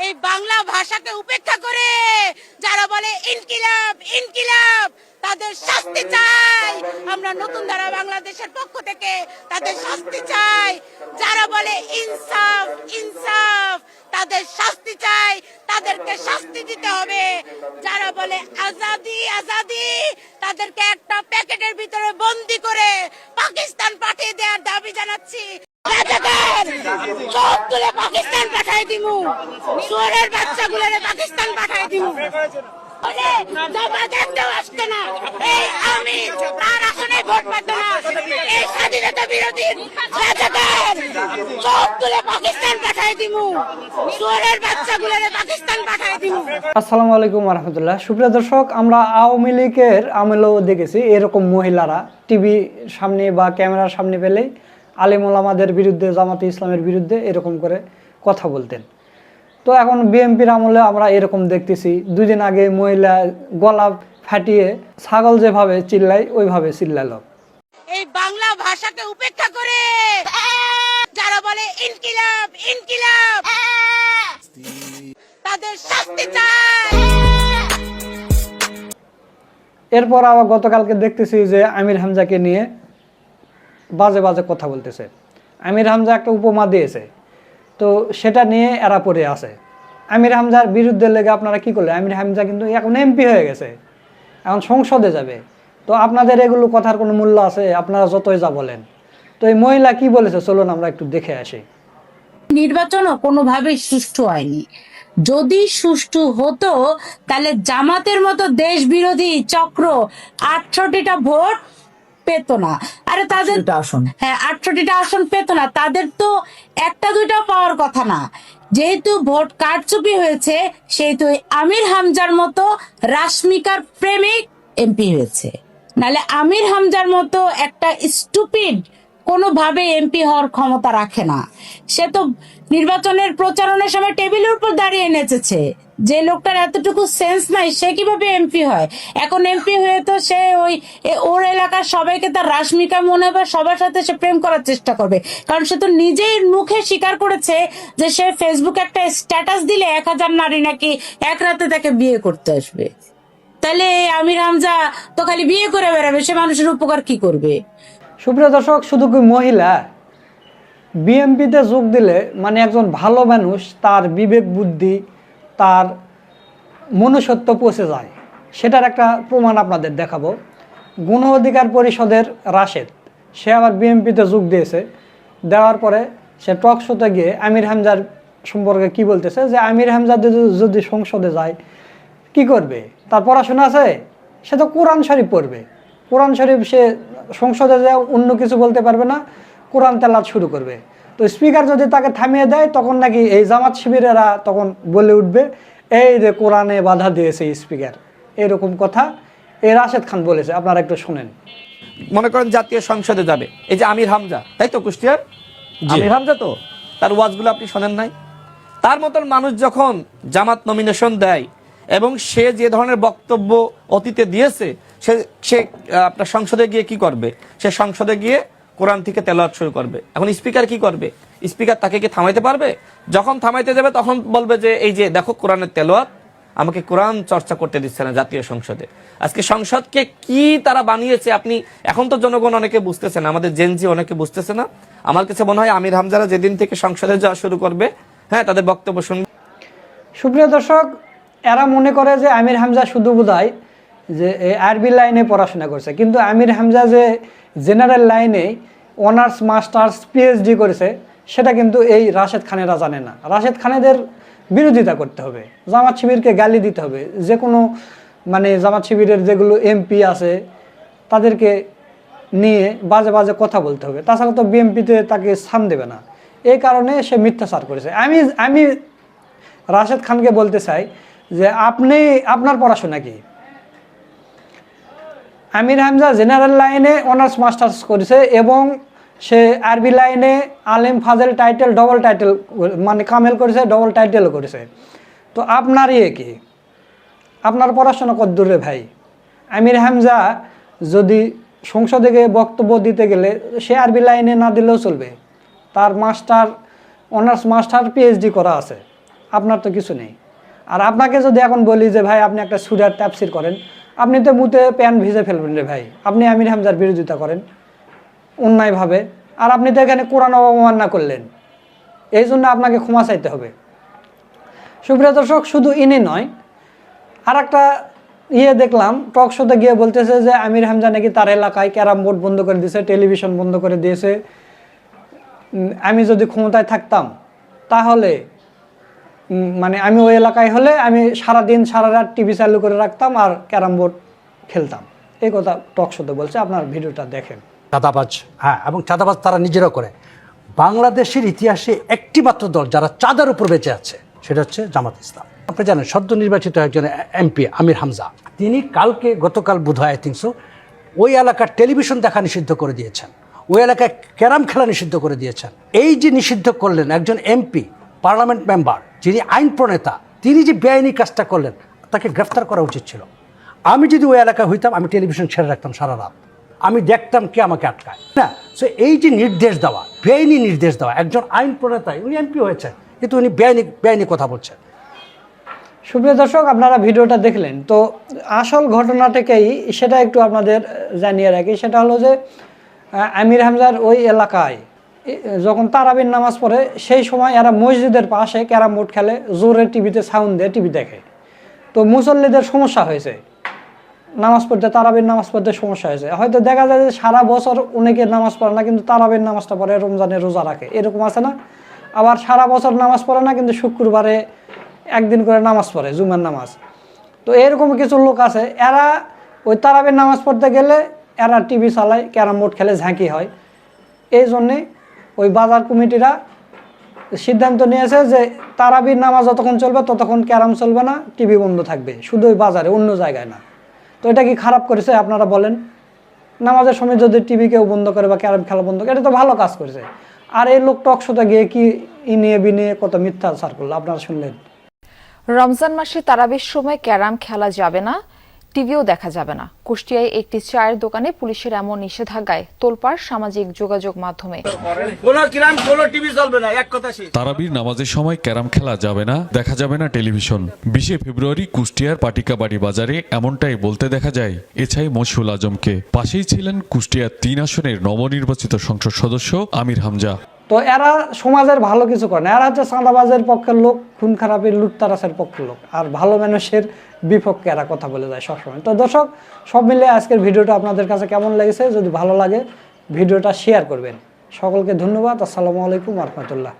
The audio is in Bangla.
এই বাংলা ভাষাকে উপেক্ষা করে যারা বলে ইনকিলাব ইনকিলাব তাদের শাস্তি চাই। আমরা নতুন ধারা বাংলাদেশের পক্ষ থেকে তাদের শাস্তি চাই। যারা বলে ইনসাফ ইনসাফ তাদের শাস্তি চাই, তাদেরকে শাস্তি দিতে হবে। যারা বলে আজাদি আজাদি তাদেরকে একটা প্যাকেটের ভিতরে বন্দি করে পাকিস্তান পাঠিয়ে দেওয়ার দাবি জানাচ্ছি। চোখ তুলে পাকিস্তান পাঠাই দিমু, সুরের বাচ্চাগুলোরে পাকিস্তান পাঠাই দিমু। দেখতেও আসতো না, এই আমি তার আসনে ভোট পাতো না, এই স্বাধীনতা বিরোধী চোখ তুলে পাকিস্তান পাঠাই দিমু, সুরের বাচ্চাগুলোরে পাকিস্তান পাঠাই দিমু। আসসালামু আলাইকুম রহমতুল্লাহ। সুপ্রিয় দর্শক, আমরা আওয়ামী লীগের আমলেও দেখেছি এরকম মহিলারা টিভি সামনে বা ক্যামেরার সামনে পেলেই আলেম ওলামাদের বিরুদ্ধে, জামাতে ইসলামের বিরুদ্ধে এরকম করে কথা বলতেন। তো এখন বিএনপির আমলে আমরা এরকম দেখতেছি। 2 দিন আগে মহিলা গলা ফাটিয়ে ছাগল যেভাবে চিল্লায় ওইভাবে চিল্লালো। এই বাংলা ভাষাকে উপেক্ষা করে যারা বলে ইনকিলাব ইনকিলাব তাদের শাস্তি চাই। এরপর আবার গতকালকে দেখতেছি যে আমির হামজাকে নিয়ে বাজে বাজে কথা বলতেছে। আমির হামজা একটা উপমা দিয়েছে, তো সেটা নিয়ে এরা পড়ে আছে। আমির হামজার বিরুদ্ধে লেগে আপনারা কি করলেন? আমির হামজা কিন্তু এখন এমপি হয়ে গেছে, এখন সংসদে যাবে। তো আপনাদের এগুলো কথার কোনো মূল্য আছে? আপনারা যতই যা বলেন। তো এই মহিলা কি বলেছে চলুন আমরা একটু দেখে আসি। নির্বাচনও কোনোভাবেই সুষ্ঠু হয়নি। যদি সুষ্ঠু হতো তাহলে জামাতের মতো দেশ বিরোধী চক্র 18টা ভোট পেত না। আরে তাদের 18টা আসন পেত না, তাদের তো 1-2টা পাওয়ার কথা না। যেহেতু ভোট কারচুপি হয়েছে সেহেতু আমির হামজার মতো রাশমিকার প্রেমিক এমপি হয়েছে। নালে আমির হামজার মতো একটা স্টুপিড কোনোভাবে এমপি হওয়ার ক্ষমতা রাখে না। সে তো নির্বাচনের প্রচারণার সময় টেবিলের উপর দাঁড়িয়ে নেচেছে। যে লোকটার এতটুকু সেন্স নাই সে কিভাবে এমপি হয়? এখন এমপি হয়ে তো সে ওর এলাকার সবাইকে তার রাশমিকা মনে হবে, সবার সাথে সে প্রেম করার চেষ্টা করবে। কারণ সে তো নিজেই মুখে স্বীকার করেছে যে সে ফেসবুকে একটা স্ট্যাটাস দিলে 1000 নারী নাকি এক রাতে তাকে বিয়ে করতে আসবে। তাহলে আমির হামজা তো খালি বিয়ে করে বেড়াবে, সে মানুষের উপকার কি করবে? সুপ্রিয় দর্শক, শুধু কি মহিলা বিএনপিতে যোগ দিলে মানে একজন ভালো মানুষ তার বিবেক বুদ্ধি, তার মনুষ্যত্ব পৌঁছে যায়, সেটার একটা প্রমাণ আপনাদের দেখাবো। গণ অধিকার পরিষদের রাশেদ, সে আবার বিএনপিতে যোগ দিয়েছে। দেওয়ার পরে সে টক শোতে গিয়ে আমির হামজার সম্পর্কে কি বলতেছে যে আমির হামজা যদি সংসদে যায় কি করবে? তার পড়াশোনা আছে, সে তো কোরআন শরীফ পড়বে। কোরআন শরীফ সে সংসদে যায় অন্য কিছু বলতে পারবে না, কোরআন তেলাওয়াত শুরু করবে। তো স্পিকার যদি তাকে থামিয়ে দেয় তখন নাকি এই জামাত শিবিরেরা তখন বলে উঠবে এই যে কোরআনে বাধা দিয়েছে স্পিকার। এরকম কথা এই রাশেদ খান বলেছে, আপনারা একটু শুনেন। মনে করেন জাতীয় সংসদে যাবে এই যে আমির হামজা, তাই তো? কুষ্টিয়ার আমির হামজা, তো তার ওয়াজগুলো আপনি শোনেন নাই? তার মতন মানুষ যখন জামাত নমিনেশন দেয় এবং সে যে ধরনের বক্তব্য অতীতে দিয়েছে, সে আপনার সংসদে গিয়ে কি করবে? সে সংসদে গিয়ে কোরআন থেকে তেলাওয়াত শুরু করবে। এখন স্পিকার কি করবে? স্পিকার তাকে কি থামাইতে পারবে? যখন থামাইতে যাবে তখন বলবে যে এই যে দেখো কোরআনের তেলাওয়াত, আমাকে কোরআন চর্চা করতে দিচ্ছে না জাতীয় সংসদে। আজকে সংসদকে কি তারা বানিয়েছে আপনি এখন তো জনগণ অনেকে বুঝতেছে না, আমাদের জেনজি অনেকে বুঝতেছে না। আমার কাছে মনে হয় আমির হামজারা যেদিন থেকে সংসদে যাওয়া শুরু করবে, হ্যাঁ, তাদের বক্তব্য শুনবে। সুপ্রিয় দর্শক, এরা মনে করে যে আমির হামজা শুধু বোধহয় যে আরবি লাইনে পড়াশোনা করছে, কিন্তু আমির হামজা যে জেনারেল লাইনে অনার্স মাস্টার্স পিএইচডি করেছে সেটা কিন্তু এই রাশেদ খানেরা জানে না। রাশেদ খানেদের বিরোধিতা করতে হবে, জামাত শিবিরকে গালি দিতে হবে, যে কোনো মানে জামাত শিবিরের যেগুলো এমপি আছে তাদেরকে নিয়ে বাজে বাজে কথা বলতে হবে। তাছাড়া তো বিএনপিতে তাকে স্থান দেবে না। এই কারণে সে মিথ্যাচার করেছে। আমি রাশেদ খানকে বলতে চাই যে আপনার পড়াশোনা কি? আমির হামজা জেনারেল লাইনে অনার্স মাস্টার্স করেছে এবং সে আরবি লাইনে আলেম ফাজেল টাইটেল ডবল টাইটেল মানে কামেল করেছে, ডবল টাইটেলও করেছে। তো আপনার কি? আপনার পড়াশোনা কত দূরে ভাই? আমির হামজা যদি সংসদে গিয়ে বক্তব্য দিতে গেলে সে আরবি লাইনে না দিলেও চলবে, তার অনার্স মাস্টার পিএইচডি করা আছে। আপনার তো কিছু নেই। আর আপনাকে যদি এখন বলি যে ভাই আপনি একটা সূরার তাফসীর করেন, আপনি তো মুতে প্যান্ট ভিজে ফেলবেন রে ভাই। আপনি আমির হামজার বিরোধিতা করেন অন্যায়ভাবে, আর আপনি তো এখানে কোরআন অবমাননা করলেন, এই জন্য আপনাকে ক্ষমা চাইতে হবে। সুপ্রিয় দর্শক, শুধু ইনি নয়, আর একটা দেখলাম টক শোতে গিয়ে বলতেছে যে আমির হামজা নাকি তার এলাকায় ক্যারাম বোর্ড বন্ধ করে দিয়েছে, টেলিভিশন বন্ধ করে দিয়েছে। আমি যদি ক্ষমতায় থাকতাম তাহলে মানে আমি ওই এলাকায় হলে আমি সারাদিন সারা রাত টিভি চালু করে রাখতাম আর ক্যারাম বোর্ড খেলতাম, এই কথা টক শোতে বলছে। আপনার ভিডিওটা দেখেন। চাঁদাবাজ, হ্যাঁ, এবং চাঁদাবাজ তারা নিজেরাও করে। বাংলাদেশের ইতিহাসে একটি মাত্র দল যারা চাঁদার উপর বেঁচে আছে, সেটা হচ্ছে জামাত ইসলাম। আপনি জানেন সদ্য নির্বাচিত একজন এমপি আমির হামজা, তিনি গতকাল বোধহয় আই থিঙ্ক সো ওই এলাকার টেলিভিশন দেখা নিষিদ্ধ করে দিয়েছেন, ওই এলাকায় ক্যারাম খেলা নিষিদ্ধ করে দিয়েছেন। এই যে নিষিদ্ধ করলেন একজন এমপি, পার্লামেন্ট মেম্বার, যিনি আইন প্রণেতা, তিনি যে বেআইনি কাজটা করলেন, তাকে গ্রেফতার করা উচিত ছিল। আমি যদি ওই এলাকায় হইতাম, আমি টেলিভিশন ছেড়ে রাখতাম সারা রাত, আমি দেখতাম কে আমাকে আটকায় না। সো এই যে নির্দেশ দেওয়া, বেআইনি নির্দেশ দেওয়া, একজন আইন প্রণেতা, উনি এমপি হয়েছেন কিন্তু উনি বেআইনি কথা বলছেন। সুপ্রিয় দর্শক, আপনারা ভিডিওটা দেখলেন, তো আসল ঘটনাটাকেই সেটা একটু আপনাদের জানিয়ে রাখি। সেটা হলো যে আমির হামজার ওই এলাকায় যখন তারাবির নামাজ পড়ে, সেই সময় এরা মসজিদের পাশে ক্যারাম বোর্ড খেলে, জোরে টিভিতে সাউন্ড দিয়ে টিভি দেখে। তো মুসল্লিদের সমস্যা হয়েছে, নামাজ পড়তে, তারাবির নামাজ পড়তে সমস্যা হয়েছে। হয়তো দেখা যায় যে সারা বছর অনেকে নামাজ পড়ে না, কিন্তু তারাবির নামাজটা পড়ে, রমজানের রোজা রাখে, এরকম আছে না? আবার সারা বছর নামাজ পড়ে না, কিন্তু শুক্রবারে একদিন করে নামাজ পড়ে, জুমার নামাজ। তো এরকম কিছু লোক আছে, এরা ওই তারাবির নামাজ পড়তে গেলে এরা টিভি চালায়, ক্যারাম বোর্ড খেলে, ঝাঁকি হয়। এই জন্যে ওই বাজার কমিটিরা সিদ্ধান্ত নিয়েছে যে তারাবির নামাজ যতক্ষণ চলবে ততক্ষণ ক্যারাম চলবে না, টিভি বন্ধ থাকবে, শুধু ওই বাজারে, অন্য জায়গায় না। তো এটা কি খারাপ করেছে আপনারা বলেন? নামাজের সময় যদি টিভি কেউ বন্ধ করে বা ক্যারাম খেলা বন্ধ করে, এটা তো ভালো কাজ করেছে। আর এই লোক টক শোতে গিয়ে কি নিয়ে বিনিয়ে কত মিথ্যা আচার করলো, আপনারা শুনলেন। রমজান মাসে তারাবির সময় ক্যারাম খেলা যাবে না, টিভিও দেখা যাবে না। কুষ্টিয়ায় একটি চায়ের দোকানে পুলিশের এমন নিষেধাজ্ঞায় তোলপাড় সামাজিক যোগাযোগ মাধ্যমে। তারাবির নামাজের সময় ক্যারাম খেলা যাবে না, দেখা যাবে না টেলিভিশন। 20 ফেব্রুয়ারি কুষ্টিয়ার পাটিকাবাড়ি বাজারে এমনটাই বলতে দেখা যায় এছাই মশহুল আজমকে। পাশেই ছিলেন কুষ্টিয়ার 3 আসনের নবনির্বাচিত সংসদ সদস্য আমির হামজা। তো এরা সমাজের ভালো কিছু করে না, এরা হচ্ছে চাঁদাবাজের পক্ষের লোক, খুন খারাপের, লুটতারাসের পক্ষের লোক, আর ভালো মানুষের বিপক্ষে এরা কথা বলে যায় সবসময়। তো দর্শক, সব মিলে আজকের ভিডিওটা আপনাদের কাছে কেমন লেগেছে? যদি ভালো লাগে ভিডিওটা শেয়ার করবেন। সকলকে ধন্যবাদ। আসসালামু আলাইকুম ওয়া রাহমাতুল্লাহ।